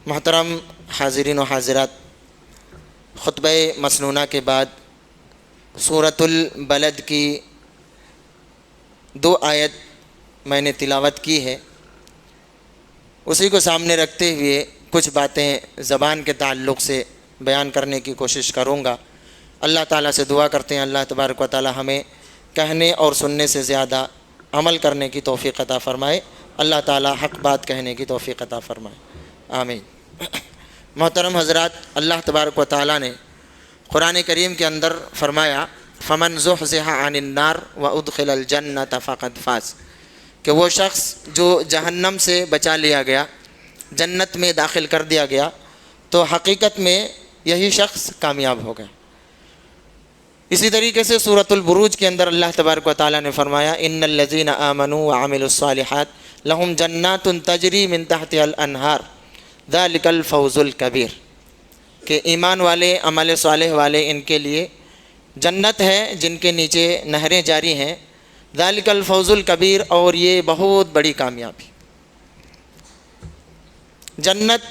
محترم حاضرین و حاضرات، خطبہ مسنونہ کے بعد سورۃ البلد کی 2 آیت میں نے تلاوت کی ہے، اسی کو سامنے رکھتے ہوئے کچھ باتیں زبان کے تعلق سے بیان کرنے کی کوشش کروں گا۔ اللہ تعالیٰ سے دعا کرتے ہیں اللہ تبارک و تعالیٰ ہمیں کہنے اور سننے سے زیادہ عمل کرنے کی توفیق عطا فرمائے۔ اللہ تعالیٰ حق بات کہنے کی توفیق عطا فرمائے، آمین۔ محترم حضرات، اللہ تبارک و تعالیٰ نے قرآن کریم کے اندر فرمایا فمن زحزح عن النار وادخل الجنۃ فقد فاز، کہ وہ شخص جو جہنم سے بچا لیا گیا، جنت میں داخل کر دیا گیا، تو حقیقت میں یہی شخص کامیاب ہو گیا۔ اسی طریقے سے سورۃ البروج کے اندر اللہ تبارک و تعالیٰ نے فرمایا ان الذین آمنوا وعملوا الصالحات لہم جنات تجری من تحتها الانہار ذلک الفوز الکبیر، کہ ایمان والے، عمل صالح والے، ان کے لیے جنت ہے جن کے نیچے نہریں جاری ہیں، ذلک الفوز الکبیر، اور یہ بہت بڑی کامیابی۔ جنت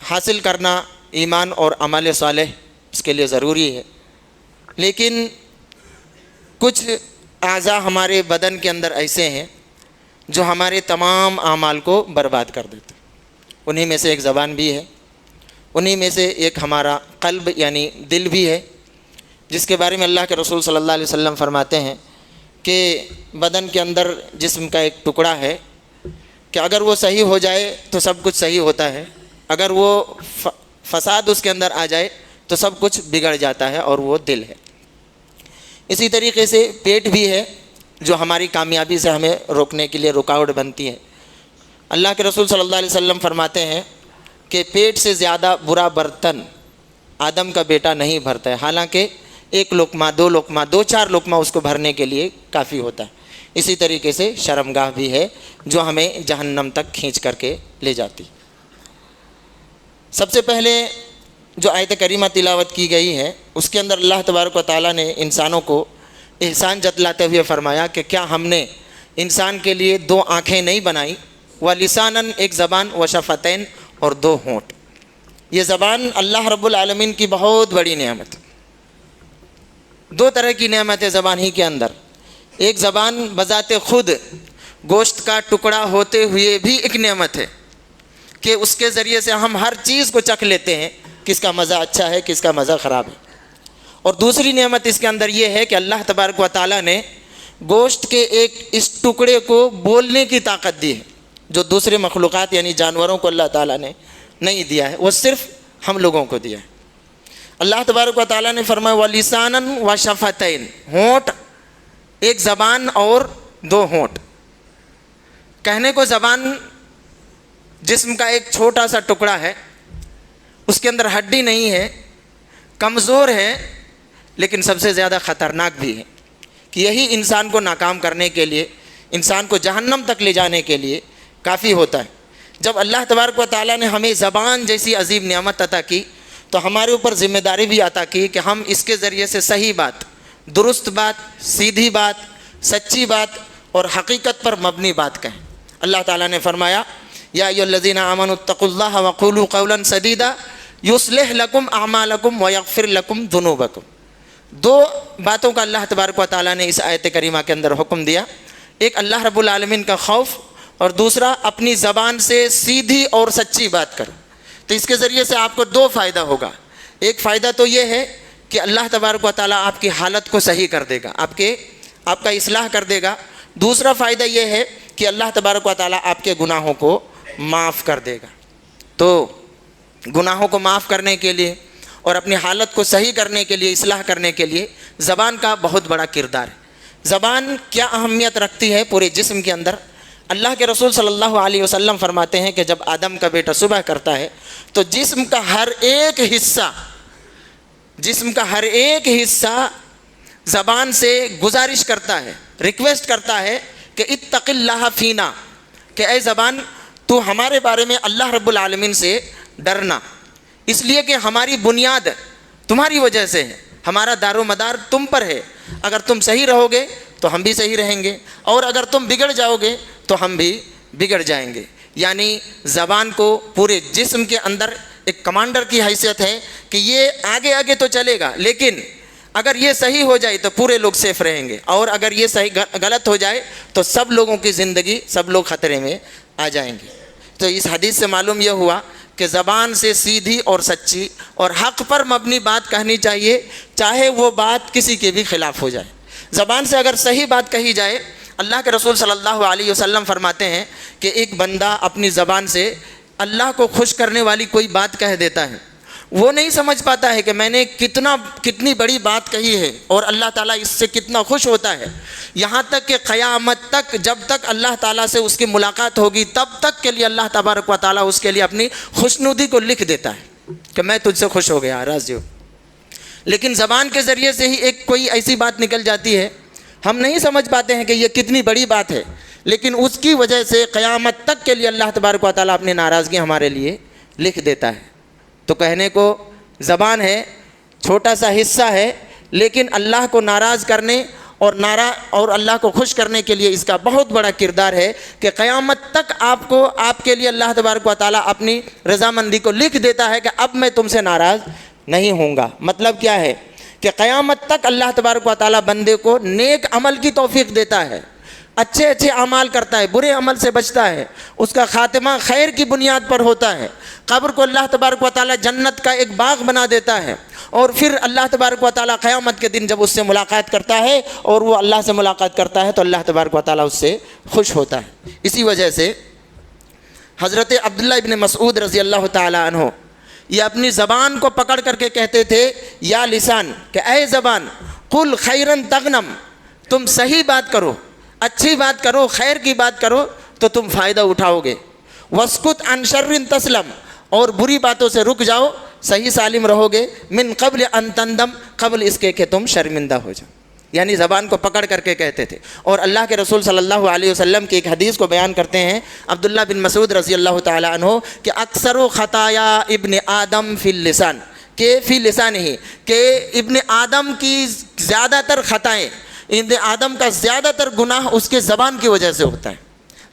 حاصل کرنا ایمان اور عمل صالح اس کے لیے ضروری ہے، لیکن کچھ اعضاء ہمارے بدن کے اندر ایسے ہیں جو ہمارے تمام اعمال کو برباد کر دیتے ہیں۔ انہی میں سے ایک زبان بھی ہے، انہی میں سے ایک ہمارا قلب یعنی دل بھی ہے، جس کے بارے میں اللہ کے رسول صلی اللہ علیہ وسلم فرماتے ہیں کہ بدن کے اندر جسم کا ایک ٹکڑا ہے کہ اگر وہ صحیح ہو جائے تو سب کچھ صحیح ہوتا ہے، اگر وہ فساد اس کے اندر آ جائے تو سب کچھ بگڑ جاتا ہے، اور وہ دل ہے۔ اسی طریقے سے پیٹ بھی ہے جو ہماری کامیابی سے ہمیں روکنے کے لیے رکاوٹ بنتی ہے۔ اللہ کے رسول صلی اللہ علیہ وسلم فرماتے ہیں کہ پیٹ سے زیادہ برا برتن آدم کا بیٹا نہیں بھرتا ہے، حالانکہ 1 لقمہ 2 لقمہ 2-4 لقمہ اس کو بھرنے کے لیے کافی ہوتا ہے۔ اسی طریقے سے شرمگاہ بھی ہے جو ہمیں جہنم تک کھینچ کر کے لے جاتی۔ سب سے پہلے جو آیت کریمہ تلاوت کی گئی ہے اس کے اندر اللہ تبارک و تعالیٰ نے انسانوں کو احسان جتلاتے ہوئے فرمایا کہ کیا ہم نے انسان کے لیے 2 آنکھیں نہیں بنائی، وَلِسَانًا، ایک زبان، وَشَفَتَيْن، اور 2 ہونٹ۔ یہ زبان اللہ رب العالمین کی بہت بڑی نعمت ہے۔ 2 طرح کی نعمت ہے زبان ہی کے اندر۔ ایک زبان بذات خود گوشت کا ٹکڑا ہوتے ہوئے بھی ایک نعمت ہے کہ اس کے ذریعے سے ہم ہر چیز کو چکھ لیتے ہیں، کس کا مزہ اچھا ہے، کس کا مزہ خراب ہے۔ اور دوسری نعمت اس کے اندر یہ ہے کہ اللہ تبارک و تعالیٰ نے گوشت کے ایک اس ٹکڑے کو بولنے کی طاقت دی ہے، جو دوسرے مخلوقات یعنی جانوروں کو اللہ تعالیٰ نے نہیں دیا ہے، وہ صرف ہم لوگوں کو دیا ہے۔ اللہ تبارک و تعالیٰ نے فرمایا وَلِسَانًا وَشَفَتَيْن، ہونٹ، ایک زبان اور 2 ہونٹ۔ کہنے کو زبان جسم کا ایک چھوٹا سا ٹکڑا ہے، اس کے اندر ہڈی نہیں ہے، کمزور ہے، لیکن سب سے زیادہ خطرناک بھی ہے کہ یہی انسان کو ناکام کرنے کے لیے، انسان کو جہنم تک لے جانے کے لیے کافی ہوتا ہے۔ جب اللہ تبارک و تعالیٰ نے ہمیں زبان جیسی عظیم نعمت عطا کی تو ہمارے اوپر ذمہ داری بھی عطا کی کہ ہم اس کے ذریعے سے صحیح بات، درست بات، سیدھی بات، سچی بات اور حقیقت پر مبنی بات کہیں۔ اللہ تعالیٰ نے فرمایا یا ایھا الذین آمنوا اتقوا اللہ وقولوا قولا سدیدا یصلح لکم اعمالکم ویغفر لکم ذنوبکم۔ 2 باتوں کا اللہ تبارک و تعالیٰ نے اس آیت کریمہ کے اندر حکم دیا، ایک اللہ رب العالمین کا خوف، اور دوسرا اپنی زبان سے سیدھی اور سچی بات کرو۔ تو اس کے ذریعے سے آپ کو 2 فائدہ ہوگا۔ ایک فائدہ تو یہ ہے کہ اللہ تبارک و تعالیٰ آپ کی حالت کو صحیح کر دے گا، آپ کا اصلاح کر دے گا۔ دوسرا فائدہ یہ ہے کہ اللہ تبارک و تعالیٰ آپ کے گناہوں کو معاف کر دے گا۔ تو گناہوں کو معاف کرنے کے لیے اور اپنی حالت کو صحیح کرنے کے لیے، اصلاح کرنے کے لیے زبان کا بہت بڑا کردار ہے۔ زبان کیا اہمیت رکھتی ہے پورے جسم کے اندر؟ اللہ کے رسول صلی اللہ علیہ وسلم فرماتے ہیں کہ جب آدم کا بیٹا صبح کرتا ہے تو جسم کا ہر ایک حصہ زبان سے گزارش کرتا ہے، ریکویسٹ کرتا ہے کہ اتق اللہ فینا، کہ اے زبان تو ہمارے بارے میں اللہ رب العالمین سے ڈرنا، اس لیے کہ ہماری بنیاد تمہاری وجہ سے ہے، ہمارا دار و مدار تم پر ہے۔ اگر تم صحیح رہو گے تو ہم بھی صحیح رہیں گے، اور اگر تم بگڑ جاؤ گے تو ہم بھی بگڑ جائیں گے۔ یعنی زبان کو پورے جسم کے اندر ایک کمانڈر کی حیثیت ہے کہ یہ آگے آگے تو چلے گا، لیکن اگر یہ صحیح ہو جائے تو پورے لوگ سیف رہیں گے، اور اگر یہ صحیح غلط ہو جائے تو سب لوگوں کی زندگی، سب لوگ خطرے میں آ جائیں گے۔ تو اس حدیث سے معلوم یہ ہوا کہ زبان سے سیدھی اور سچی اور حق پر مبنی بات کہنی چاہیے، چاہے وہ بات کسی کے بھی خلاف ہو جائے۔ زبان سے اگر صحیح بات کہی جائے، اللہ کے رسول صلی اللہ علیہ وسلم فرماتے ہیں کہ ایک بندہ اپنی زبان سے اللہ کو خوش کرنے والی کوئی بات کہہ دیتا ہے، وہ نہیں سمجھ پاتا ہے کہ میں نے کتنی بڑی بات کہی ہے اور اللہ تعالیٰ اس سے کتنا خوش ہوتا ہے، یہاں تک کہ قیامت تک جب تک اللہ تعالیٰ سے اس کی ملاقات ہوگی تب تک کے لیے اللہ تبارک و تعالیٰ اس کے لیے اپنی خوشنودی کو لکھ دیتا ہے کہ میں تجھ سے خوش ہو گیا، راضی ہو۔ لیکن زبان کے ذریعے سے ہی ایک کوئی ایسی بات نکل جاتی ہے، ہم نہیں سمجھ پاتے ہیں کہ یہ کتنی بڑی بات ہے، لیکن اس کی وجہ سے قیامت تک کے لیے اللہ تبارک و تعالیٰ اپنی ناراضگی ہمارے لیے لکھ دیتا ہے۔ تو کہنے کو زبان ہے، چھوٹا سا حصہ ہے، لیکن اللہ کو ناراض کرنے اور اللہ کو خوش کرنے کے لیے اس کا بہت بڑا کردار ہے کہ قیامت تک آپ کے لیے اللہ تبارک و تعالیٰ اپنی رضامندی کو لکھ دیتا ہے کہ اب میں تم سے ناراض نہیں ہوں گا۔ مطلب کیا ہے کہ قیامت تک اللہ تبارک و تعالیٰ بندے کو نیک عمل کی توفیق دیتا ہے، اچھے اعمال کرتا ہے، برے عمل سے بچتا ہے، اس کا خاتمہ خیر کی بنیاد پر ہوتا ہے، قبر کو اللہ تبارک و تعالیٰ جنت کا ایک باغ بنا دیتا ہے، اور پھر اللہ تبارک و تعالیٰ قیامت کے دن جب اس سے ملاقات کرتا ہے اور وہ اللہ سے ملاقات کرتا ہے تو اللہ تبارک و تعالیٰ اس سے خوش ہوتا ہے۔ اسی وجہ سے حضرت عبداللہ ابن مسعود رضی اللہ تعالیٰ عنہ یہ اپنی زبان کو پکڑ کر کے کہتے تھے، یا لسان، کہ اے زبان، قل خیرا تغنم، تم صحیح بات کرو، اچھی بات کرو، خیر کی بات کرو تو تم فائدہ اٹھاؤ گے، واسکت عن شر تسلم، اور بری باتوں سے رک جاؤ، صحیح سالم رہو گے، من قبل ان تندم، قبل اس کے کہ تم شرمندہ ہو جاؤ۔ یعنی زبان کو پکڑ کر کے کہتے تھے۔ اور اللہ کے رسول صلی اللہ علیہ وسلم کی ایک حدیث کو بیان کرتے ہیں عبداللہ بن مسعود رضی اللہ تعالی عنہ کہ اکثر خطایا ابن آدم فی اللسان، کہ فی لسان ہی، کہ ابن آدم کی زیادہ تر خطائیں، ابن آدم کا زیادہ تر گناہ اس کے زبان کی وجہ سے ہوتا ہے۔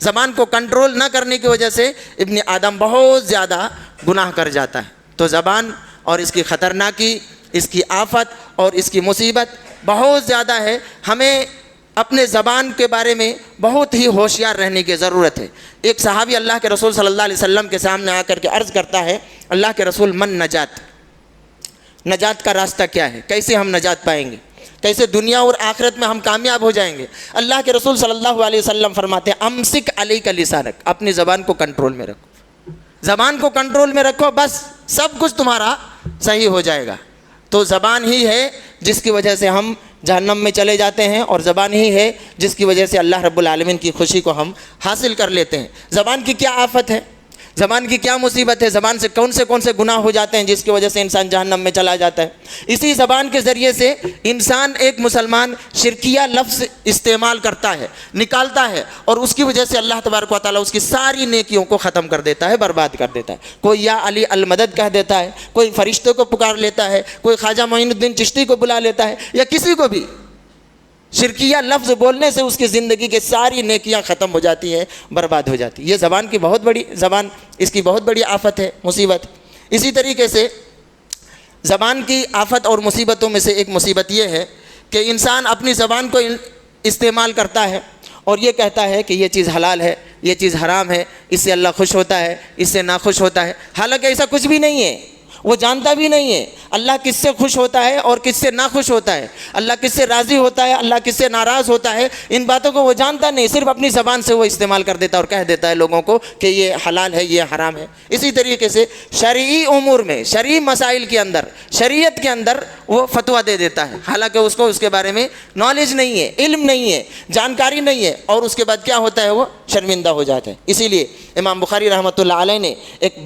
زبان کو کنٹرول نہ کرنے کی وجہ سے ابن آدم بہت زیادہ گناہ کر جاتا ہے۔ تو زبان اور اس کی خطرناکی، اس کی آفت اور اس کی مصیبت بہت زیادہ ہے۔ ہمیں اپنے زبان کے بارے میں بہت ہی ہوشیار رہنے کی ضرورت ہے۔ ایک صحابی اللہ کے رسول صلی اللہ علیہ وسلم کے سامنے آ کر کے عرض کرتا ہے، اللہ کے رسول، من نجات، نجات کا راستہ کیا ہے؟ کیسے ہم نجات پائیں گے؟ کیسے دنیا اور آخرت میں ہم کامیاب ہو جائیں گے؟ اللہ کے رسول صلی اللہ علیہ وسلم فرماتے ہیں، امسک علیک لسانک، اپنی زبان کو کنٹرول میں رکھو، زبان کو کنٹرول میں رکھو، بس سب کچھ تمہارا صحیح ہو جائے گا۔ تو زبان ہی ہے جس کی وجہ سے ہم جہنم میں چلے جاتے ہیں، اور زبان ہی ہے جس کی وجہ سے اللہ رب العالمین کی خوشی کو ہم حاصل کر لیتے ہیں۔ زبان کی کیا آفت ہے، زبان کی کیا مصیبت ہے، زبان سے کون سے گناہ ہو جاتے ہیں جس کی وجہ سے انسان جہنم میں چلا جاتا ہے۔ اسی زبان کے ذریعے سے انسان، ایک مسلمان، شرکیہ لفظ استعمال کرتا ہے، نکالتا ہے، اور اس کی وجہ سے اللہ تبارک و تعالیٰ اس کی ساری نیکیوں کو ختم کر دیتا ہے، برباد کر دیتا ہے۔ کوئی یا علی المدد کہہ دیتا ہے، کوئی فرشتوں کو پکار لیتا ہے، کوئی خواجہ معین الدین چشتی کو بلا لیتا ہے، یا کسی کو بھی شرکیہ لفظ بولنے سے اس کی زندگی کے ساری نیکیاں ختم ہو جاتی ہیں، برباد ہو جاتی ہے۔ یہ زبان کی بہت بڑی آفت ہے، مصیبت۔ اسی طریقے سے زبان کی آفت اور مصیبتوں میں سے ایک مصیبت یہ ہے کہ انسان اپنی زبان کو استعمال کرتا ہے اور یہ کہتا ہے کہ یہ چیز حلال ہے، یہ چیز حرام ہے، اس سے اللہ خوش ہوتا ہے، اس سے ناخوش ہوتا ہے، حالانکہ ایسا کچھ بھی نہیں ہے۔ وہ جانتا بھی نہیں ہے اللہ کس سے خوش ہوتا ہے اور کس سے ناخوش ہوتا ہے، اللہ کس سے راضی ہوتا ہے، اللہ کس سے ناراض ہوتا ہے، ان باتوں کو وہ جانتا نہیں، صرف اپنی زبان سے وہ استعمال کر دیتا ہے اور کہہ دیتا ہے لوگوں کو کہ یہ حلال ہے، یہ حرام ہے۔ اسی طریقے سے شرعی امور میں، شرعی مسائل کے اندر، شریعت کے اندر وہ فتویٰ دے دیتا ہے، حالانکہ اس کو اس کے بارے میں نالج نہیں ہے، علم نہیں ہے، جانکاری نہیں ہے، اور اس کے بعد کیا ہوتا ہے، وہ شرمندہ ہو جاتا ہے۔ اسی لیے امام بخاری رحمۃ اللہ علیہ نے ایک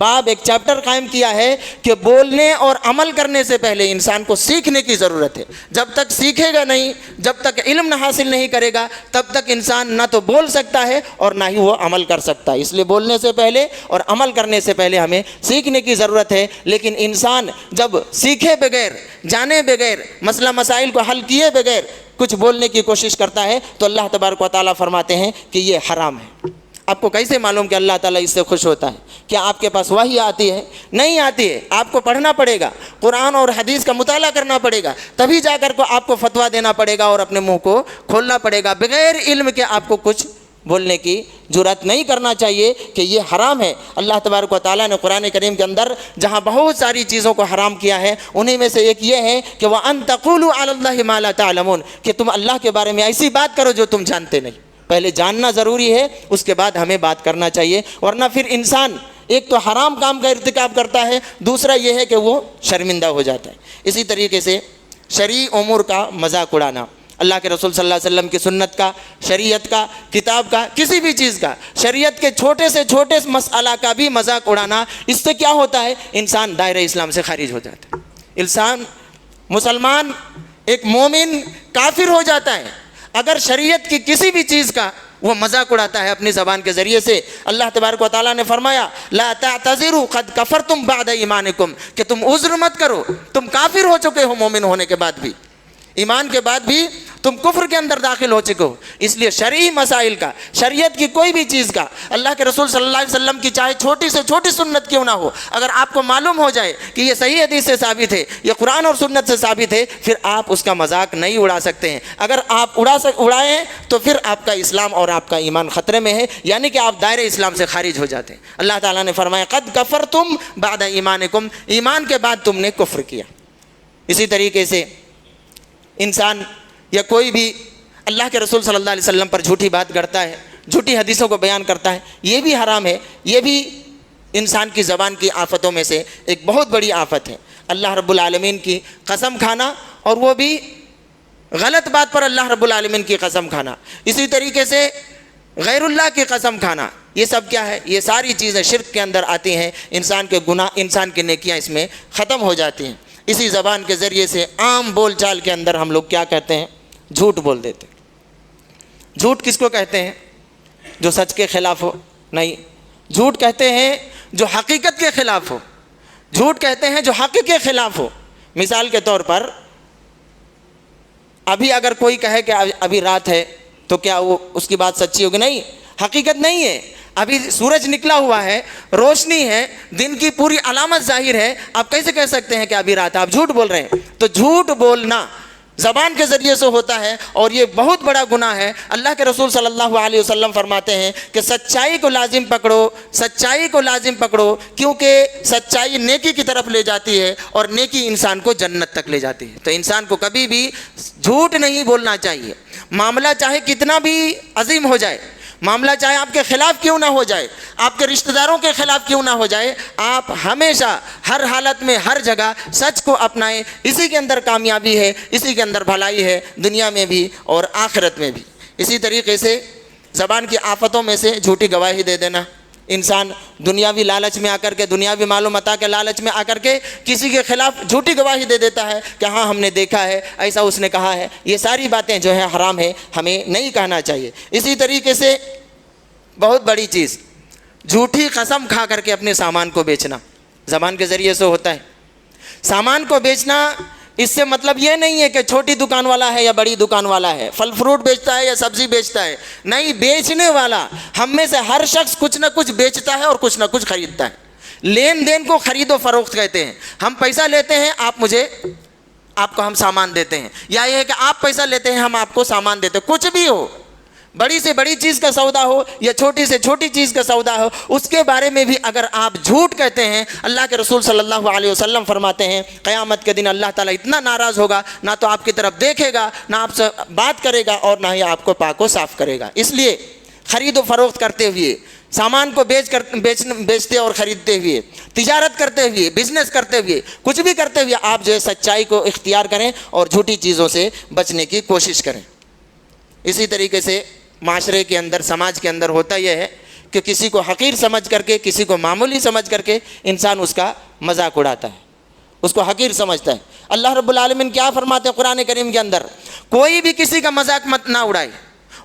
چیپٹر قائم کیا ہے کہ بولنے اور عمل کرنے سے پہلے انسان کو سیکھنے کی ضرورت ہے۔ جب تک سیکھے گا نہیں، جب تک علم نہ حاصل نہیں کرے گا، تب تک انسان نہ تو بول سکتا ہے اور نہ ہی وہ عمل کر سکتا ہے۔ اس لیے بولنے سے پہلے اور عمل کرنے سے پہلے ہمیں سیکھنے کی ضرورت ہے۔ لیکن انسان جب سیکھے بغیر، جانے بغیر، مسئلہ مسائل کو حل کیے بغیر کچھ بولنے کی کوشش کرتا ہے تو اللہ تبارک و تعالیٰ فرماتے ہیں کہ یہ حرام ہے۔ آپ کو کیسے معلوم کہ اللہ تعالیٰ اس سے خوش ہوتا ہے؟ کیا آپ کے پاس وحی آتی ہے؟ نہیں آتی ہے. آپ کو پڑھنا پڑے گا، قرآن اور حدیث کا مطالعہ کرنا پڑے گا، تبھی جا کر کو آپ کو فتویٰ دینا پڑے گا اور اپنے منہ کو کھولنا پڑے گا. بغیر علم کے آپ کو کچھ بولنے کی جرات نہیں کرنا چاہیے کہ یہ حرام ہے. اللہ تبارک و تعالیٰ نے قرآن کریم کے اندر جہاں بہت ساری چیزوں کو حرام کیا ہے، انہی میں سے ایک یہ ہے کہ وَأَن تَقُولُوا عَلَى اللَّهِ مَا لَا تَعْلَمُونَ، کہ تم اللہ کے بارے میں ایسی بات کرو جو تم جانتے نہیں. پہلے جاننا ضروری ہے، اس کے بعد ہمیں بات کرنا چاہیے، ورنہ پھر انسان ایک تو حرام کام کا ارتکاب کرتا ہے، دوسرا یہ ہے کہ وہ شرمندہ ہو جاتا ہے. اسی طریقے سے شرعی امور کا مذاق اڑانا، اللہ کے رسول صلی اللہ علیہ وسلم کی سنت کا، شریعت کا، کتاب کا، کسی بھی چیز کا، شریعت کے چھوٹے سے چھوٹے مسئلہ کا بھی مذاق اڑانا، اس سے کیا ہوتا ہے؟ انسان دائرہ اسلام سے خارج ہو جاتا ہے. انسان مسلمان، ایک مومن کافر ہو جاتا ہے اگر شریعت کی کسی بھی چیز کا وہ مذاق اڑاتا ہے اپنی زبان کے ذریعے سے. اللہ تبارک و تعالیٰ نے فرمایا لا تعتذروا قد کفرتم بعد ایمانکم، کہ تم عذر مت کرو، تم کافر ہو چکے ہو مومن ہونے کے بعد بھی، ایمان کے بعد بھی تم کفر کے اندر داخل ہو چکے ہو. اس لیے شرعی مسائل کا، شریعت کی کوئی بھی چیز کا، اللہ کے رسول صلی اللہ علیہ وسلم کی چاہے چھوٹی سے چھوٹی سنت کیوں نہ ہو، اگر آپ کو معلوم ہو جائے کہ یہ صحیح حدیث سے ثابت ہے، یہ قرآن اور سنت سے ثابت ہے، پھر آپ اس کا مذاق نہیں اڑا سکتے ہیں. اگر آپ اڑائیں تو پھر آپ کا اسلام اور آپ کا ایمان خطرے میں ہے، یعنی کہ آپ دائرہ اسلام سے خارج ہو جاتے ہیں. اللہ تعالیٰ نے فرمایا قد کفرتم بعد ایمانکم، ایمان کے بعد تم نے کفر کیا. اسی طریقے سے انسان یا کوئی بھی اللہ کے رسول صلی اللہ علیہ وسلم پر جھوٹی بات کرتا ہے، جھوٹی حدیثوں کو بیان کرتا ہے، یہ بھی حرام ہے. یہ بھی انسان کی زبان کی آفتوں میں سے ایک بہت بڑی آفت ہے. اللہ رب العالمین کی قسم کھانا، اور وہ بھی غلط بات پر اللہ رب العالمین کی قسم کھانا. اسی طریقے سے غیر اللہ کی قسم کھانا، یہ سب کیا ہے؟ یہ ساری چیزیں شرک کے اندر آتی ہیں. انسان کے گناہ، انسان کی نیکیاں اس میں ختم ہو جاتی ہیں. اسی زبان کے ذریعے سے عام بول چال کے اندر ہم لوگ کیا کہتے ہیں؟ جھوٹ بول دیتے. جھوٹ کس کو کہتے ہیں؟ جو سچ کے خلاف ہو؟ نہیں، جھوٹ کہتے ہیں جو حقیقت کے خلاف ہو. جھوٹ کہتے ہیں جو حق کے خلاف ہو. مثال کے طور پر ابھی اگر کوئی کہے کہ ابھی رات ہے تو کیا وہ اس کی بات سچی ہوگی؟ نہیں، حقیقت نہیں ہے. ابھی سورج نکلا ہوا ہے، روشنی ہے، دن کی پوری علامت ظاہر ہے، آپ کیسے کہہ سکتے ہیں کہ ابھی رات ہے؟ آپ جھوٹ بول رہے ہیں. تو جھوٹ بولنا زبان کے ذریعے سے ہوتا ہے اور یہ بہت بڑا گناہ ہے. اللہ کے رسول صلی اللہ علیہ وسلم فرماتے ہیں کہ سچائی کو لازم پکڑو، سچائی کو لازم پکڑو، کیونکہ سچائی نیکی کی طرف لے جاتی ہے اور نیکی انسان کو جنت تک لے جاتی ہے. تو انسان کو کبھی بھی جھوٹ نہیں بولنا چاہیے. معاملہ چاہے کتنا بھی عظیم ہو جائے، معاملہ چاہے آپ کے خلاف کیوں نہ ہو جائے، آپ کے رشتہ داروں کے خلاف کیوں نہ ہو جائے، آپ ہمیشہ ہر حالت میں ہر جگہ سچ کو اپنائیں. اسی کے اندر کامیابی ہے، اسی کے اندر بھلائی ہے، دنیا میں بھی اور آخرت میں بھی. اسی طریقے سے زبان کی آفتوں میں سے جھوٹی گواہی دے دینا. انسان دنیاوی لالچ میں آ کر کے، دنیاوی معلومات کے لالچ میں آ کر کے کسی کے خلاف جھوٹی گواہی دے دیتا ہے کہ ہاں ہم نے دیکھا ہے، ایسا اس نے کہا ہے. یہ ساری باتیں جو ہیں حرام ہے، ہمیں نہیں کہنا چاہیے. اسی طریقے سے بہت بڑی چیز، جھوٹی قسم کھا کر کے اپنے سامان کو بیچنا زبان کے ذریعے سے ہوتا ہے. سامان کو بیچنا، اس سے مطلب یہ نہیں ہے کہ چھوٹی دکان والا ہے یا بڑی دکان والا ہے، پھل فروٹ بیچتا ہے یا سبزی بیچتا ہے. نہیں، بیچنے والا، ہم میں سے ہر شخص کچھ نہ کچھ بیچتا ہے اور کچھ نہ کچھ خریدتا ہے. لین دین کو خرید و فروخت کہتے ہیں. ہم پیسہ لیتے ہیں، آپ کو ہم سامان دیتے ہیں، یا یہ ہے کہ آپ پیسہ لیتے ہیں، ہم آپ کو سامان دیتے ہیں. کچھ بھی ہو، بڑی سے بڑی چیز کا سودا ہو یا چھوٹی سے چھوٹی چیز کا سودا ہو، اس کے بارے میں بھی اگر آپ جھوٹ کہتے ہیں، اللہ کے رسول صلی اللہ علیہ وسلم فرماتے ہیں قیامت کے دن اللہ تعالیٰ اتنا ناراض ہوگا، نہ تو آپ کی طرف دیکھے گا، نہ آپ سے بات کرے گا، اور نہ ہی آپ کو پاک و صاف کرے گا. اس لیے خرید و فروخت کرتے ہوئے، سامان کو بیچتے اور خریدتے ہوئے، تجارت کرتے ہوئے، بزنس کرتے ہوئے، کچھ بھی کرتے ہوئے، آپ جو ہے سچائی کو اختیار کریں اور جھوٹی چیزوں سے بچنے کی کوشش کریں. اسی طریقے سے معاشرے کے اندر، سماج کے اندر ہوتا یہ ہے کہ کسی کو حقیر سمجھ کر کے، کسی کو معمولی سمجھ کر کے انسان اس کا مذاق اڑاتا ہے، اس کو حقیر سمجھتا ہے. اللہ رب العالمین کیا فرماتے ہیں قرآن کریم کے اندر؟ کوئی بھی کسی کا مذاق مت نہ اڑائے.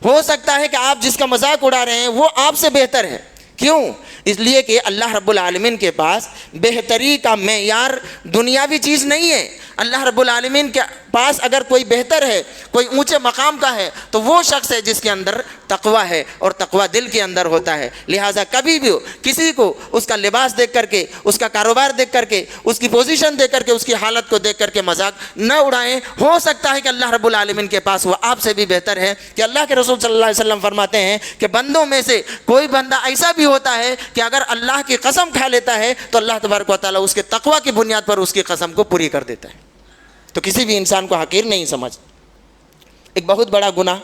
ہو سکتا ہے کہ آپ جس کا مذاق اڑا رہے ہیں وہ آپ سے بہتر ہے. کیوں؟ اس لیے کہ اللہ رب العالمین کے پاس بہتری کا معیار دنیاوی چیز نہیں ہے. اللہ رب العالمین کے پاس اگر کوئی بہتر ہے، کوئی اونچے مقام کا ہے، تو وہ شخص ہے جس کے اندر تقویٰ ہے، اور تقویٰ دل کے اندر ہوتا ہے۔ لہٰذا کبھی بھی کسی کو اس کا لباس دیکھ کر کے، اس کا کاروبار دیکھ کر کے، اس کی پوزیشن دیکھ کر کے، اس کی حالت کو دیکھ کر کے مذاق نہ اڑائیں۔ ہو سکتا ہے کہ اللہ رب العالمین کے پاس وہ آپ سے بھی بہتر ہے، کہ اللہ کے رسول صلی اللہ علیہ وسلم فرماتے ہیں کہ بندوں میں سے کوئی بندہ ایسا بھی ہوتا ہے کہ اگر اللہ کی قسم کھا لیتا ہے تو اللہ تبارک و تعالیٰ اس کے تقویٰ کی بنیاد پر اس کی قسم کو پوری کر دیتا ہے۔ تو کسی بھی انسان کو حقیر نہیں سمجھ۔ ایک بہت بڑا گناہ،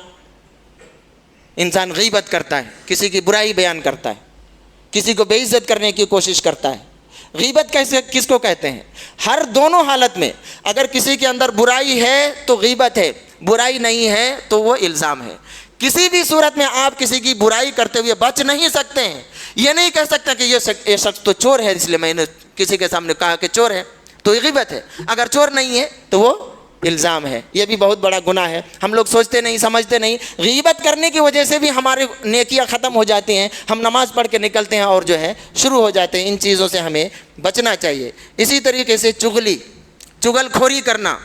انسان غیبت کرتا ہے، کسی کی برائی بیان کرتا ہے، کسی کو بے عزت کرنے کی کوشش کرتا ہے۔ غیبت کیسے کس کو کہتے ہیں؟ ہر دونوں حالت میں اگر کسی کے اندر برائی ہے تو غیبت ہے، برائی نہیں ہے تو وہ الزام ہے۔ کسی بھی صورت میں آپ کسی کی برائی کرتے ہوئے بچ نہیں سکتے ہیں۔ یہ نہیں کہہ سکتا کہ یہ شخص تو چور ہے، اس لیے میں نے کسی کے سامنے کہا کہ چور ہے، تو یہ غیبت ہے۔ اگر چور نہیں ہے تو وہ الزام ہے۔ یہ بھی بہت بڑا گناہ ہے، ہم لوگ سوچتے نہیں، سمجھتے نہیں۔ غیبت کرنے کی وجہ سے بھی ہماری نیکیاں ختم ہو جاتی ہیں، ہم نماز پڑھ کے نکلتے ہیں اور جو ہے شروع ہو جاتے ہیں۔ ان چیزوں سے ہمیں بچنا چاہیے۔ اسی طریقے سے چغل خوری کرنا،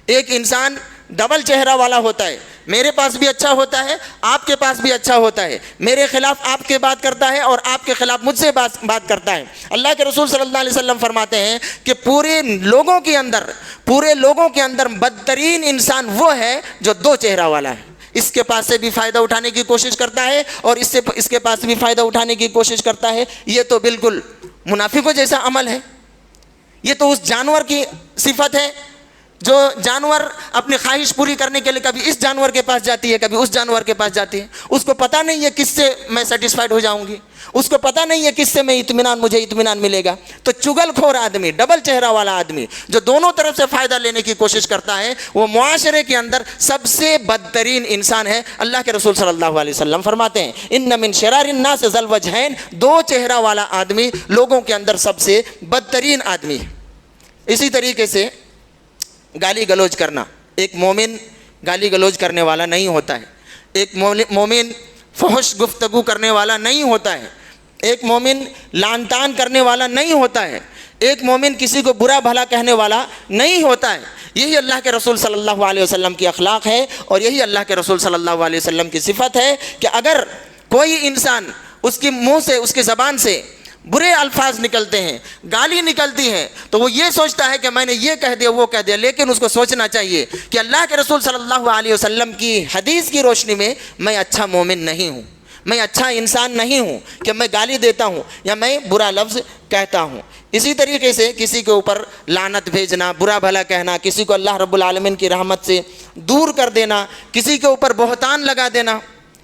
ایک انسان ڈبل چہرہ والا ہوتا ہے، میرے پاس بھی اچھا ہوتا ہے، آپ کے پاس بھی اچھا ہوتا ہے، میرے خلاف آپ کے بات کرتا ہے اور آپ کے خلاف مجھ سے بات کرتا ہے۔ اللہ کے رسول صلی اللہ علیہ وسلم فرماتے ہیں کہ پورے لوگوں کے اندر بدترین انسان وہ ہے جو دو چہرہ والا ہے۔ اس کے پاس سے بھی فائدہ اٹھانے کی کوشش کرتا ہے اور اس کے پاس بھی فائدہ اٹھانے کی کوشش کرتا ہے۔ یہ تو بالکل منافقوں جیسا عمل ہے۔ یہ تو اس جانور کی صفت ہے جو جانور اپنی خواہش پوری کرنے کے لیے کبھی اس جانور کے پاس جاتی ہے، کبھی اس جانور کے پاس جاتی ہے۔ اس کو پتہ نہیں ہے کس سے میں سیٹسفائیڈ ہو جاؤں گی، اس کو پتہ نہیں ہے کس سے مجھے اطمینان ملے گا۔ تو چغل خور آدمی، ڈبل چہرہ والا آدمی جو دونوں طرف سے فائدہ لینے کی کوشش کرتا ہے، وہ معاشرے کے اندر سب سے بدترین انسان ہے۔ اللہ کے رسول صلی اللہ علیہ وسلم فرماتے ہیں ان من شرار الناس ذو الوجہین، دو چہرہ والا آدمی لوگوں کے اندر سب سے بدترین آدمی ہے۔ اسی طریقے سے گالی گلوچ کرنا، ایک مومن گالی گلوچ کرنے والا نہیں ہوتا ہے، ایک مومن فحش گفتگو کرنے والا نہیں ہوتا ہے، ایک مومن لعن طعن کرنے والا نہیں ہوتا ہے، ایک مومن کسی کو برا بھلا کہنے والا نہیں ہوتا ہے۔ یہی اللہ کے رسول صلی اللہ علیہ وسلم کی اخلاق ہے، اور یہی اللہ کے رسول صلی اللہ علیہ وسلم کی صفت ہے کہ اگر کوئی انسان اس کے منہ سے، اس کی زبان سے برے الفاظ نکلتے ہیں، گالی نکلتی ہے، تو وہ یہ سوچتا ہے کہ میں نے یہ کہہ دیا وہ کہہ دیا، لیکن اس کو سوچنا چاہیے کہ اللہ کے رسول صلی اللہ علیہ وسلم کی حدیث کی روشنی میں میں اچھا مومن نہیں ہوں، میں اچھا انسان نہیں ہوں کہ میں گالی دیتا ہوں یا میں برا لفظ کہتا ہوں۔ اسی طریقے سے کسی کے اوپر لعنت بھیجنا، برا بھلا کہنا، کسی کو اللہ رب العالمین کی رحمت سے دور کر دینا، کسی کے اوپر بہتان لگا دینا،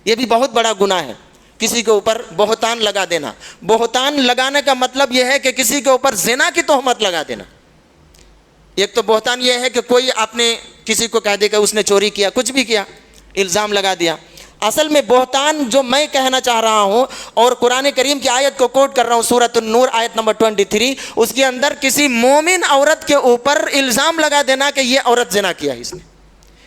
یہ بھی بہت بڑا گناہ ہے۔ کسی کے اوپر بہتان لگا دینا، بہتان لگانے کا مطلب یہ ہے کہ کسی کے اوپر زنا کی تہمت لگا دینا۔ ایک تو بہتان یہ ہے کہ کوئی آپ نے کسی کو کہہ دے کہ اس نے چوری کیا، کچھ بھی کیا، الزام لگا دیا۔ اصل میں بہتان جو میں کہنا چاہ رہا ہوں اور قرآن کریم کی آیت کو کوٹ کر رہا ہوں، سورۃ النور آیت نمبر 23، اس کے اندر کسی مومن عورت کے اوپر الزام لگا دینا کہ یہ عورت زنا کیا ہے اس نے،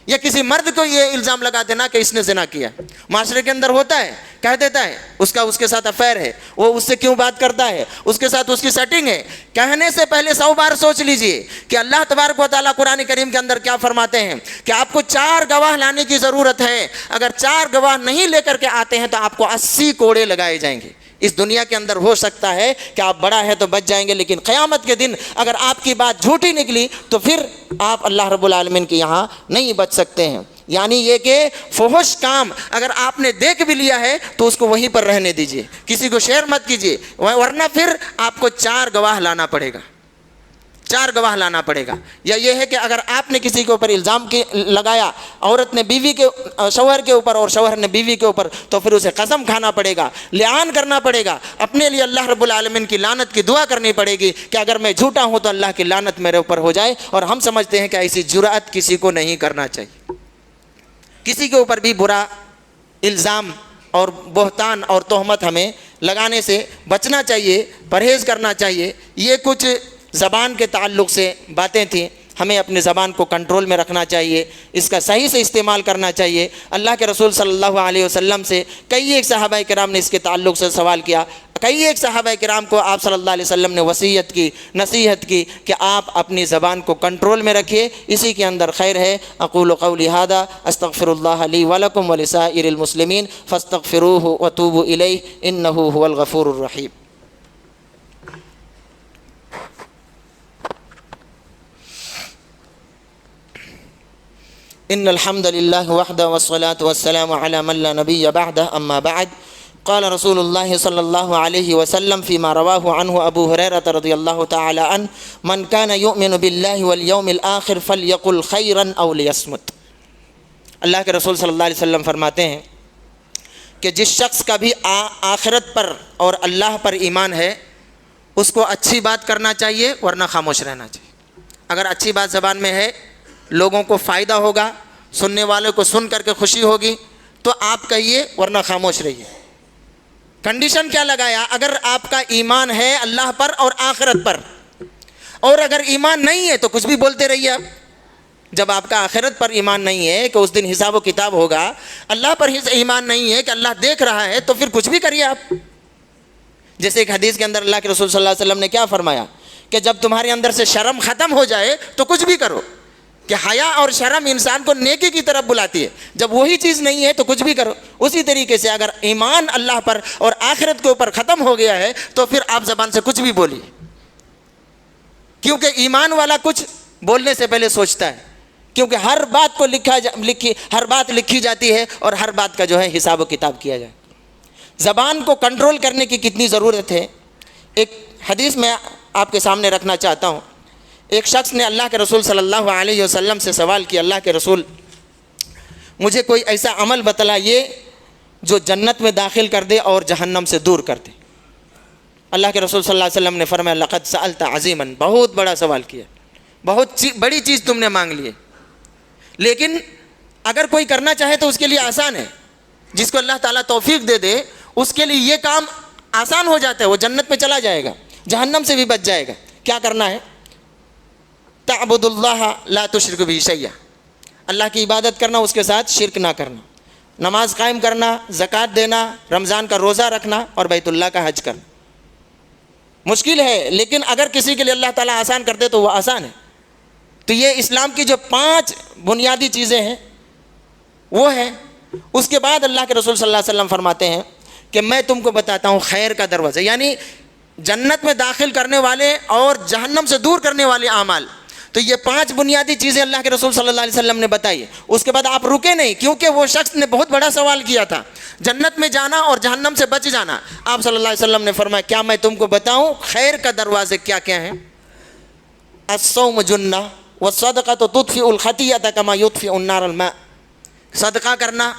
یا کسی مرد کو یہ الزام لگا دینا کہ اس نے زنا کیا۔ معاشرے کے اندر ہوتا ہے، کہہ دیتا ہے اس کے ساتھ افیئر ہے، وہ اس سے کیوں بات کرتا ہے، اس کے ساتھ اس کی سیٹنگ ہے۔ کہنے سے پہلے 100 بار سوچ لیجئے کہ اللہ تبارک و تعالیٰ قرآن کریم کے اندر کیا فرماتے ہیں کہ آپ کو 4 گواہ لانے کی ضرورت ہے۔ اگر 4 گواہ نہیں لے کر کے آتے ہیں تو آپ کو 80 کوڑے لگائے جائیں گے۔ اس دنیا کے اندر ہو سکتا ہے کہ آپ بڑا ہے تو بچ جائیں گے، لیکن قیامت کے دن اگر آپ کی بات جھوٹی نکلی تو پھر آپ اللہ رب العالمین کے یہاں نہیں بچ سکتے ہیں۔ یعنی یہ کہ فحش کام اگر آپ نے دیکھ بھی لیا ہے تو اس کو وہیں پر رہنے دیجئے، کسی کو شیئر مت کیجئے، ورنہ پھر آپ کو 4 گواہ لانا پڑے گا، 4 گواہ لانا پڑے گا۔ یا یہ ہے کہ اگر آپ نے کسی کے اوپر الزام لگایا، عورت نے بیوی کے، شوہر کے اوپر اور شوہر نے بیوی کے اوپر، تو پھر اسے قسم کھانا پڑے گا، لعان کرنا پڑے گا، اپنے لیے اللہ رب العالمین کی لعنت کی دعا کرنی پڑے گی کہ اگر میں جھوٹا ہوں تو اللہ کی لعنت میرے اوپر ہو جائے۔ اور ہم سمجھتے ہیں کہ ایسی جرأت کسی کو نہیں کرنا چاہیے۔ کسی کے اوپر بھی برا الزام اور بہتان اور تہمت ہمیں لگانے سے بچنا چاہیے، پرہیز کرنا چاہیے۔ یہ کچھ زبان کے تعلق سے باتیں تھیں، ہمیں اپنی زبان کو کنٹرول میں رکھنا چاہیے، اس کا صحیح سے استعمال کرنا چاہیے۔ اللہ کے رسول صلی اللہ علیہ وسلم سے کئی ایک صحابہ کرام نے اس کے تعلق سے سوال کیا، کئی ایک صحابہ کرام کو آپ صلی اللہ علیہ وسلم نے وصیت کی، نصیحت کی کہ آپ اپنی زبان کو کنٹرول میں رکھیے، اسی کے اندر خیر ہے۔ اقول قولی ھذا استغفر اللہ لی ولکم ولسائر المسلمین فاستغفروہ وتوبوا الیہ انہ ھو الغفور الرحیم۔ ان الحمد للہ وحدہ والصلاة والسلام علی من لا نبی بعدہ اما بعد قال رسول اللہ صلی اللہ علیہ وسلم فيما رواه عنه ابو ہریرہ رضی اللہ تعالی عنہ من كان يؤمن باللہ والیوم الآخر فلیقل خیرا او لیصمت۔ اللہ کے رسول صلی اللہ علیہ وسلم فرماتے ہیں کہ جس شخص کا بھی آخرت پر اور اللہ پر ایمان ہے اس کو اچھی بات کرنا چاہیے ورنہ خاموش رہنا چاہیے۔ اگر اچھی بات زبان میں ہے، لوگوں کو فائدہ ہوگا، سننے والوں کو سن کر کے خوشی ہوگی تو آپ کہیے ورنہ خاموش رہیے۔ کنڈیشن کیا لگایا؟ اگر آپ کا ایمان ہے اللہ پر اور آخرت پر، اور اگر ایمان نہیں ہے تو کچھ بھی بولتے رہیے آپ۔ جب آپ کا آخرت پر ایمان نہیں ہے کہ اس دن حساب و کتاب ہوگا، اللہ پر ایمان نہیں ہے کہ اللہ دیکھ رہا ہے، تو پھر کچھ بھی کریے آپ۔ جیسے ایک حدیث کے اندر اللہ کے رسول صلی اللہ علیہ وسلم نے کیا فرمایا کہ جب تمہارے اندر سے شرم ختم ہو جائے تو کچھ بھی کرو، کہ حیا اور شرم انسان کو نیکی کی طرف بلاتی ہے، جب وہی چیز نہیں ہے تو کچھ بھی کرو۔ اسی طریقے سے اگر ایمان اللہ پر اور آخرت کے اوپر ختم ہو گیا ہے تو پھر آپ زبان سے کچھ بھی بولیے، کیونکہ ایمان والا کچھ بولنے سے پہلے سوچتا ہے، کیونکہ ہر بات کو ہر بات لکھی جاتی ہے اور ہر بات کا جو ہے حساب و کتاب کیا جائے۔ زبان کو کنٹرول کرنے کی کتنی ضرورت ہے۔ ایک حدیث میں آپ کے سامنے رکھنا چاہتا ہوں۔ ایک شخص نے اللہ کے رسول صلی اللہ علیہ وسلم سے سوال کیا، اللہ کے رسول مجھے کوئی ایسا عمل بتلائیے جو جنت میں داخل کر دے اور جہنم سے دور کر دے۔ اللہ کے رسول صلی اللہ علیہ وسلم نے فرمایا لقد سألت عظیما، بہت بڑا سوال کیا، بہت بڑی چیز تم نے مانگ لی ہے، لیکن اگر کوئی کرنا چاہے تو اس کے لیے آسان ہے۔ جس کو اللہ تعالیٰ توفیق دے دے اس کے لیے یہ کام آسان ہو جاتا ہے، وہ جنت میں چلا جائے گا، جہنم سے بھی بچ جائے گا۔ کیا کرنا ہے؟ تعبد اللہ لا تشرک بہ شیئا، اللہ کی عبادت کرنا، اس کے ساتھ شرک نہ کرنا، نماز قائم کرنا، زکوٰۃ دینا، رمضان کا روزہ رکھنا اور بیت اللہ کا حج کرنا۔ مشکل ہے، لیکن اگر کسی کے لیے اللہ تعالیٰ آسان کر دے تو وہ آسان ہے۔ تو یہ اسلام کی جو 5 بنیادی چیزیں ہیں وہ ہیں۔ اس کے بعد اللہ کے رسول صلی اللہ علیہ وسلم فرماتے ہیں کہ میں تم کو بتاتا ہوں خیر کا دروازہ، یعنی جنت میں داخل کرنے والے اور جہنم سے دور کرنے والے اعمال۔ تو یہ 5 بنیادی چیزیں اللہ کے رسول صلی اللہ علیہ وسلم نے بتائی۔ اس کے بعد آپ رکے نہیں، کیونکہ وہ شخص نے بہت بڑا سوال کیا تھا، جنت میں جانا اور جہنم سے بچ جانا۔ آپ صلی اللہ علیہ وسلم نے فرمایا کیا میں تم کو بتاؤں خیر کا دروازے کیا کیا ہیں؟ الصوم جنہ والصدقۃ تطفئ الخطیئۃ کما یطفئ النار الماء، صدقہ کرنا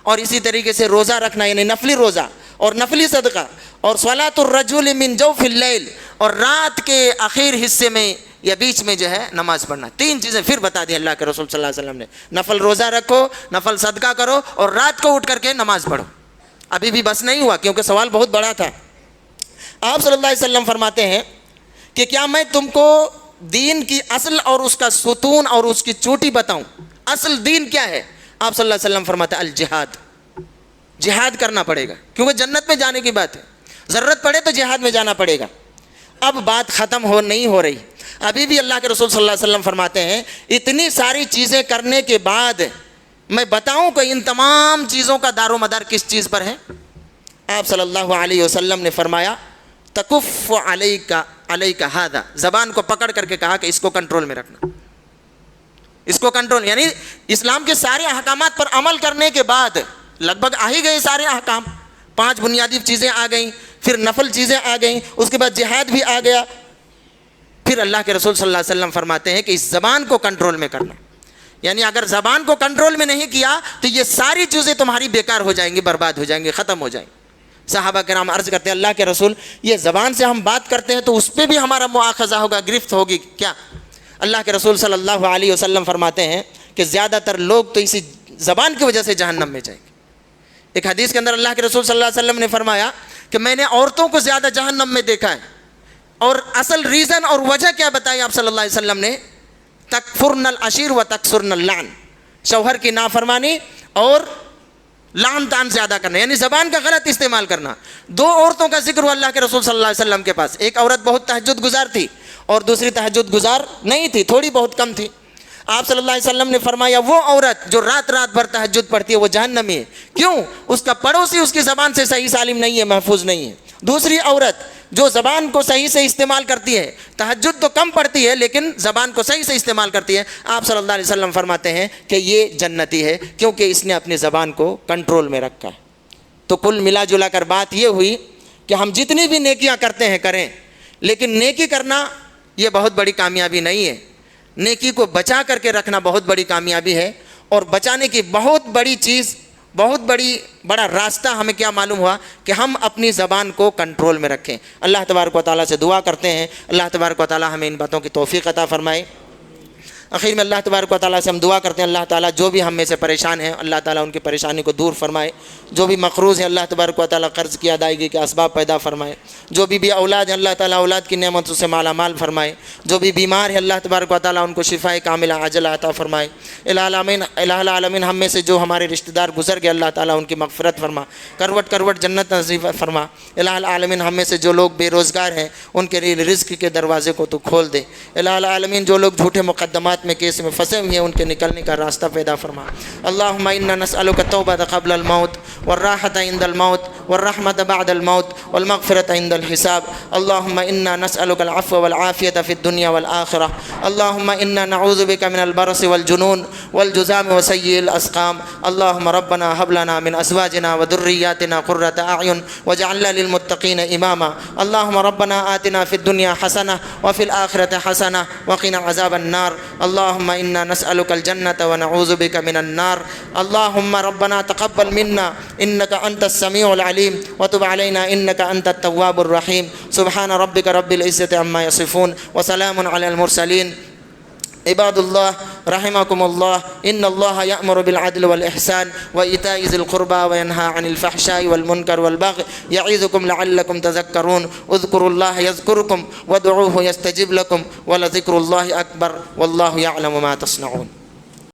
اور اسی طریقے سے روزہ رکھنا، یعنی نفلی روزہ اور نفلی صدقہ، اور صلاۃ الرجل من جوف اللیل، اور رات کے آخر حصے میں یا بیچ میں جو ہے نماز پڑھنا۔ 3 چیزیں پھر بتا دی اللہ کے رسول صلی اللہ علیہ وسلم نے، نفل روزہ رکھو، نفل صدقہ کرو اور رات کو اٹھ کر کے نماز پڑھو۔ ابھی بھی بس نہیں ہوا کیونکہ سوال بہت بڑا تھا۔ آپ صلی اللہ علیہ وسلم فرماتے ہیں کہ کیا میں تم کو دین کی اصل اور اس کا ستون اور اس کی چوٹی بتاؤں؟ اصل دین کیا ہے؟ آپ صلی اللہ علیہ وسلم فرماتے ہیں الجہاد، جہاد کرنا پڑے گا، کیونکہ جنت میں جانے کی بات ہے، ضرورت پڑے تو جہاد میں جانا پڑے گا۔ اب بات ختم نہیں ہو رہی، ابھی بھی اللہ کے رسول صلی اللہ علیہ وسلم فرماتے ہیں اتنی ساری چیزیں کرنے کے بعد میں بتاؤں کہ ان تمام چیزوں کا دار و مدار کس چیز پر ہے؟ آپ صلی اللہ علیہ وسلم نے فرمایا تکف علیک ھذا، زبان کو پکڑ کر کے کہا کہ اس کو کنٹرول میں رکھنا، اس کو کنٹرول، یعنی اسلام کے سارے احکامات پر عمل کرنے کے بعد لگ بھگ آ ہی گئے سارے احکام، 5 بنیادی چیزیں آ گئیں، پھر نفل چیزیں آ گئیں، اس کے بعد جہاد بھی آ گیا۔ پھر اللہ کے رسول صلی اللہ علیہ وسلم فرماتے ہیں کہ اس زبان کو کنٹرول میں کرنا، یعنی اگر زبان کو کنٹرول میں نہیں کیا تو یہ ساری چیزیں تمہاری بیکار ہو جائیں گی، برباد ہو جائیں گی، ختم ہو جائیں گی۔ صحابہ کرام عرض کرتے ہیں اللہ کے رسول یہ زبان سے ہم بات کرتے ہیں تو اس پہ بھی ہمارا مؤاخذہ ہوگا، گرفت ہوگی کیا؟ اللہ کے رسول صلی اللہ علیہ وسلم فرماتے ہیں کہ زیادہ تر لوگ تو اسی زبان کی وجہ سے جہنم میں جائیں گے۔ ایک حدیث کے اندر اللہ کے رسول صلی اللہ علیہ وسلم نے فرمایا کہ میں نے عورتوں کو زیادہ جہنم میں دیکھا ہے، اور اصل ریزن اور وجہ کیا بتائی آپ صلی اللہ علیہ وسلم نے؟ تکفرن العشیر و تکسرن اللعن، شوہر کی نافرمانی اور لعن طعن زیادہ کرنا، یعنی زبان کا غلط استعمال کرنا۔ دو عورتوں کا ذکر ہوا اللہ کے رسول صلی اللہ علیہ وسلم کے پاس، ایک عورت بہت تہجد گزار تھی اور دوسری تہجد گزار نہیں تھی، تھوڑی بہت کم تھی۔ آپ صلی اللہ علیہ وسلم نے فرمایا وہ عورت جو رات بھر تہجد پڑھتی ہے وہ جہنمی ہے۔ کیوں؟ اس کا پڑوسی اس کی زبان سے صحیح سالم نہیں ہے، محفوظ نہیں ہے۔ دوسری عورت جو زبان کو صحیح سے استعمال کرتی ہے، تہجد تو کم پڑھتی ہے لیکن زبان کو صحیح سے استعمال کرتی ہے، آپ صلی اللہ علیہ وسلم فرماتے ہیں کہ یہ جنتی ہے، کیونکہ اس نے اپنی زبان کو کنٹرول میں رکھا ہے۔ تو کل ملا جلا کر بات یہ ہوئی کہ ہم جتنی بھی نیکیاں کرتے ہیں کریں، لیکن نیکی کرنا یہ بہت بڑی کامیابی نہیں ہے، نیکی کو بچا کر کے رکھنا بہت بڑی کامیابی ہے۔ اور بچانے کی بہت بڑی چیز، بہت بڑا راستہ ہمیں کیا معلوم ہوا کہ ہم اپنی زبان کو کنٹرول میں رکھیں۔ اللہ تبارک و تعالیٰ سے دعا کرتے ہیں اللہ تبارک و تعالیٰ ہمیں ان باتوں کی توفیق عطا فرمائے۔ آخر میں اللہ تبارک و تعالیٰ سے ہم دعا کرتے ہیں اللہ تعالیٰ جو بھی ہم میں سے پریشان ہیں اللہ تعالیٰ ان کی پریشانی کو دور فرمائے، جو بھی مقروض ہیں اللہ تبارک و تعالیٰ قرض کی ادائیگی کے اسباب پیدا فرمائے، جو بھی اولاد ہیں اللہ تعالیٰ اولاد کی نعمتوں سے مالا مال فرمائے، جو بھی بیمار ہے اللہ تبارک و تعالیٰ ان کو شفائے کاملہ عاجلہ عطا فرمائے۔ الہ العالمین ہم میں سے جو ہمارے رشتہ دار گزر گئے اللہ تعالیٰ ان کی مغفرت فرما، کروٹ کروٹ جنت نصیب فرما۔ الہ العالمین ہم میں سے جو لوگ بے روزگار ہیں ان کے لیے رزق کے دروازے کو تو کھول دے۔ الہ العالمین جو لوگ جھوٹے مقدمات میں کیس میں پھنسے ہوئے ہیں ان کے نکلنے کا راستہ پیدا فرما۔ اللہم انا نسألک التوبۃ قبل الموت والراحۃ عند الموت والرحمۃ بعد الموت والمغفرۃ عند الحساب۔ اللہم انا نسألک العفو والعافیۃ فی الدنیا والآخرہ۔ اللہم انا نعوذ بک من البرص والجنون والجذام وسیء الاسقام۔ اللہم ربنا هب لنا من ازواجنا وذریاتنا قرۃ اعین واجعلنا للمتقین اماما۔ اللہم ربنا آتنا فی الدنیا حسنہ وفی الآخرۃ حسنہ وقنا عذاب النار۔ اللہم انا نسألک الجنة ونعوذ بک من النار۔ اللہم ربنا تقبل منا انک انت السمیع العلیم وتب علینا انک انت التواب الرحیم۔ سبحان ربک رب العزة عما یصفون وسلام علی المرسلین۔ عباد اللہ رحمکم اللہ ان اللہ یأمر بالعدل والإحسان وإیتاء ذی القربى وینہی عن الفحشاء والمنکر والبغی یعظکم لعلکم تذکرون۔ اذکروا اللہ یذکرکم وادعوہ یستجب لکم ولذکر اللہ اکبر واللہ یعلم ما تصنعون۔